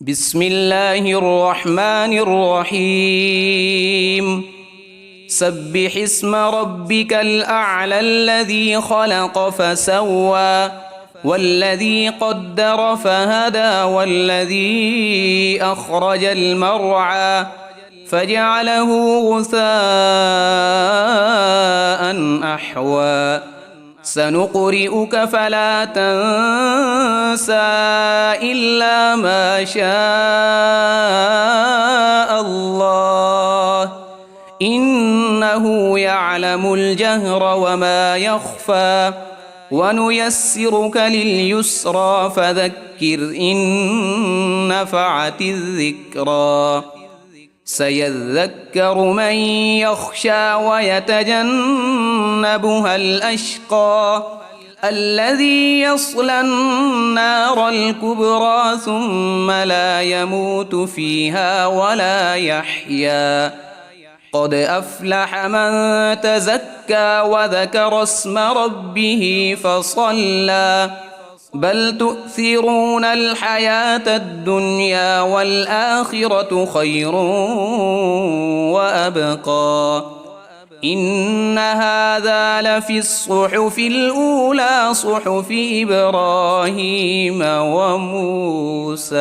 بسم الله الرحمن الرحيم سبح اسم ربك الأعلى الذي خلق فسوى والذي قدر فهدى والذي أخرج المرعى فجعله غثاء أحوى سنقرئك فلا تنسى إلا ما شاء الله إنه يعلم الجهر وما يخفى ونيسرك لليسرى فذكر إن نفعت الذكرى سيذكر من يخشى ويتجنبها الأشقى الذي يصلى النار الكبرى ثم لا يموت فيها ولا يحيا قد أفلح من تزكى وذكر اسم ربه فصلى بل تؤثرون الحياة الدنيا والآخرة خير وأبقى إن هذا لفي الصحف الأولى صحف إبراهيم وموسى.